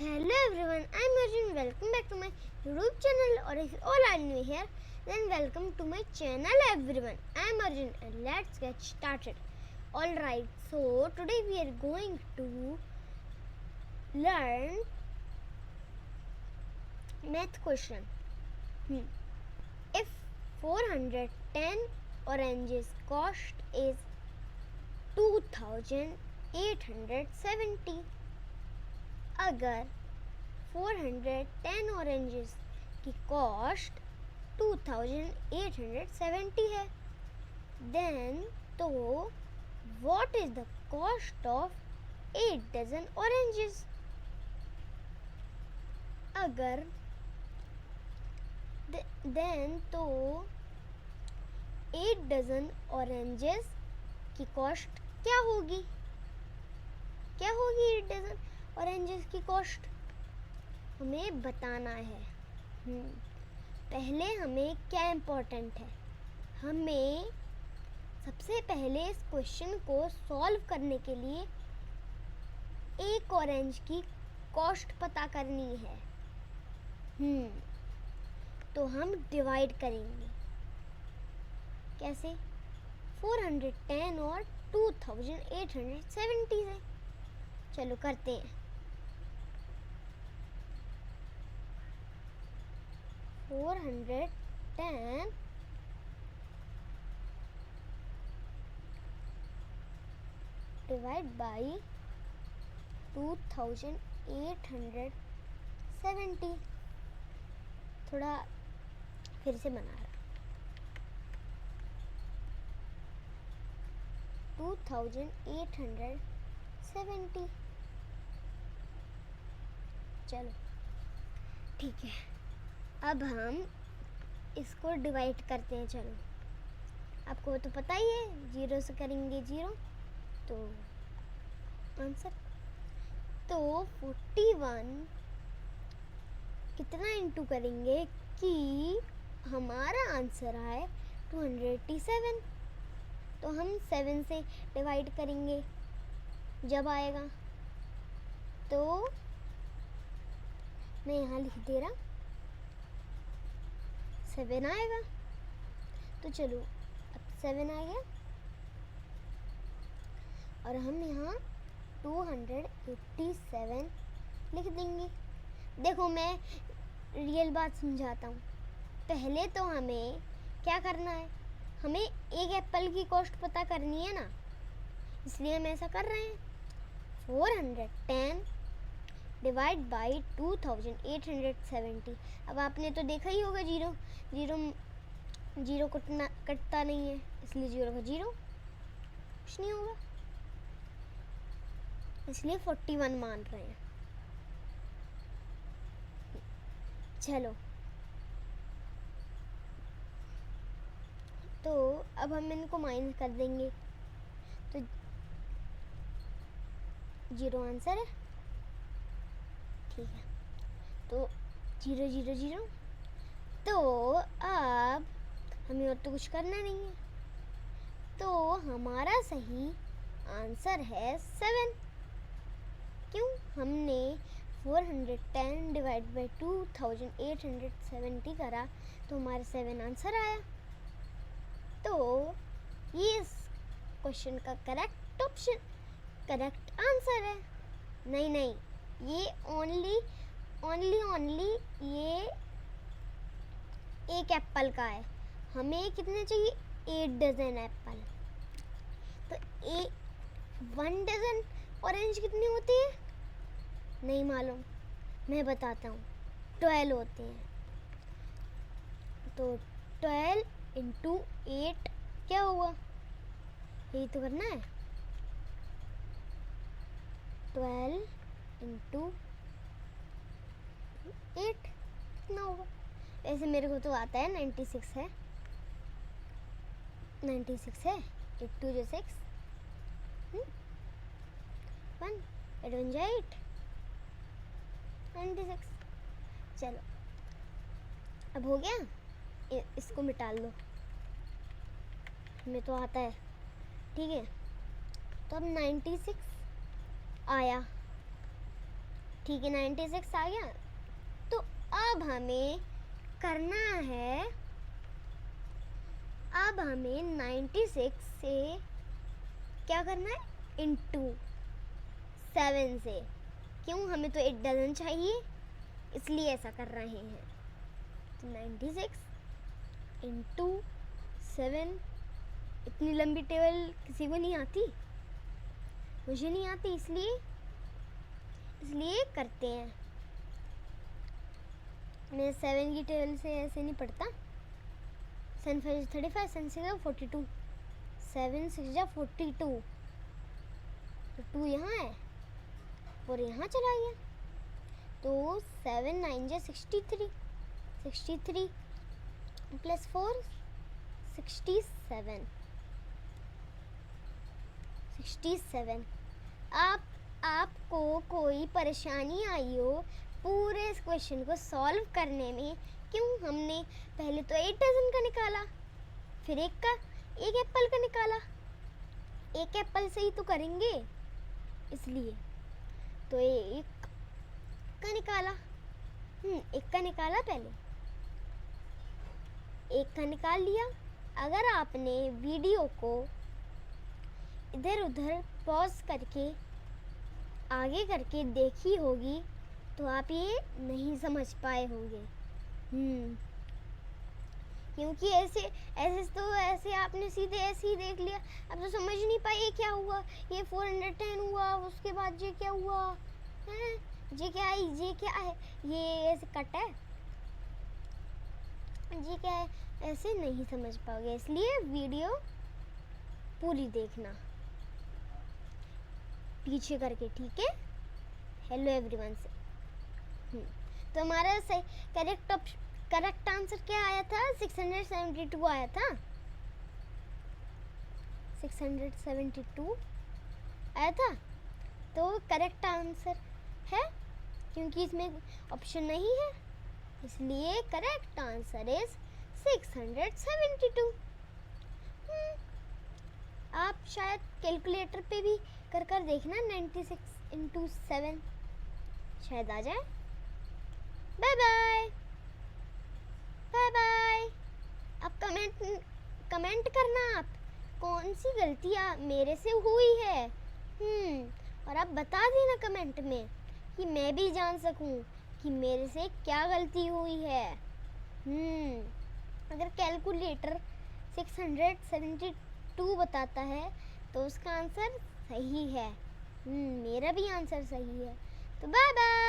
Hello everyone, I'm Arjun. Welcome back to my YouTube channel. Or if you all are new here, then welcome to my channel everyone. I'm Arjun and let's get started. Alright, so today we are going to learn math question. If 410 oranges cost is 2870, अगर 410 oranges की cost 2870 है, then तो what is the cost of 8 dozen oranges? अगर then तो 8 dozen oranges की cost क्या होगी? 8 dozen oranges की कॉस्ट हमें बताना है। पहले हमें क्या इम्पोर्टेंट है, हमें सबसे पहले इस क्वेश्चन को सॉल्व करने के लिए एक ऑरेंज की कॉस्ट पता करनी है। तो हम डिवाइड करेंगे कैसे? 410 और 2870 से। चलो करते हैं। 410 डिवाइड बाई 2870। थोड़ा फिर से बना रहा। 2870। चलो ठीक है, अब हम इसको डिवाइड करते हैं। चलो, आपको तो पता ही है, 0 से करेंगे 0 तो आंसर। तो 41 कितना इंटू करेंगे कि हमारा आंसर आए 287। तो हम 7 से डिवाइड करेंगे जब आएगा। तो मैं यहाँ लिख दे रहा 7 आएगा। तो चलो, अब 7 आ गया और हम यहाँ 287 लिख देंगे। देखो, मैं रियल बात समझाता हूँ। पहले तो हमें क्या करना है, हमें एक एप्पल की कॉस्ट पता करनी है ना, इसलिए हम ऐसा कर रहे हैं। 410 डिवाइड बाई 2870। अब आपने तो देखा ही होगा, जीरो कटता नहीं है, इसलिए 0 का 0 कुछ नहीं होगा, इसलिए 41 मान रहे हैं। चलो, तो अब हम इनको माइनस कर देंगे तो 0 आंसर है। ठीक है, तो 0 0 0। तो अब हमें और तो कुछ करना नहीं है, तो हमारा सही आंसर है 7। क्यों? हमने 410 डिवाइड बाई 2870 करा तो हमारा 7 आंसर आया। तो ये इस क्वेश्चन का करेक्ट आंसर है। नहीं, ये ओनली ये एक एप्पल का है। हमें कितने चाहिए? 8 डजन एप्पल। तो 1 डजन ऑरेंज कितनी होती है? नहीं मालूम, मैं बताता हूँ। 12 होते हैं। तो 12 इंटू 8 क्या हुआ? यही तो करना है। 12 इंटू 8 कितना होगा? ऐसे मेरे को तो आता है 96 है। 96 है। 8 2 जो 6 1 8 1 जो 8 96। चलो, अब हो गया, इसको मिटा लो, हमें तो आता है। ठीक है, तो अब 96 आया। ठीक है, 96 आ गया। तो अब हमें करना है, अब हमें 96 से क्या करना है, इंटू 7 से। क्यों, हमें तो 8 डजन चाहिए, इसलिए ऐसा कर रहे हैं। तो 96 इंटू 7, इतनी लंबी टेबल किसी को नहीं आती, मुझे नहीं आती, इसलिए करते हैं। मैं 7 की टेबल से ऐसे नहीं पढ़ता। 7 5 35, 7 6 42, 7 6 42, तो 2 यहाँ है और यहाँ चला गया, तो 7 9 63, 63 प्लस 4 67, 67। आपको कोई परेशानी आई हो पूरे इस क्वेश्चन को सॉल्व करने में, क्यों, हमने पहले तो 8 डजन का निकाला, फिर एक एप्पल का निकाला, एक एप्पल से ही तो करेंगे, इसलिए तो एक का निकाला, एक का निकाला, पहले एक का निकाल लिया। अगर आपने वीडियो को इधर उधर पॉज करके आगे करके देखी होगी तो आप ये नहीं समझ पाए होंगे, क्योंकि ऐसे आपने सीधे ऐसे ही देख लिया, अब तो समझ नहीं पाए ये क्या हुआ, ये 410 हुआ, उसके बाद ये क्या हुआ है, ये क्या है, ये ऐसे कट है, ये क्या है, ऐसे नहीं समझ पाओगे, इसलिए वीडियो पूरी देखना पीछे करके, ठीक है। हेलो एवरीवन से। तो हमारा सही करेक्ट आंसर क्या आया था, 672 आया था, 672 आया था। तो करेक्ट आंसर है, क्योंकि इसमें ऑप्शन नहीं है, इसलिए करेक्ट आंसर इज 672। आप शायद कैलकुलेटर पे भी कर देखना, 96 इंटू 7 शायद आ जाए। Bye bye, bye bye. आप कमेंट करना, आप कौन सी गलतियाँ मेरे से हुई है, और आप बता देना कमेंट में कि मैं भी जान सकूं कि मेरे से क्या गलती हुई है। अगर कैलकुलेटर 672 बताता है तो उसका आंसर सही है, मेरा भी आंसर सही है। तो बाय बाय।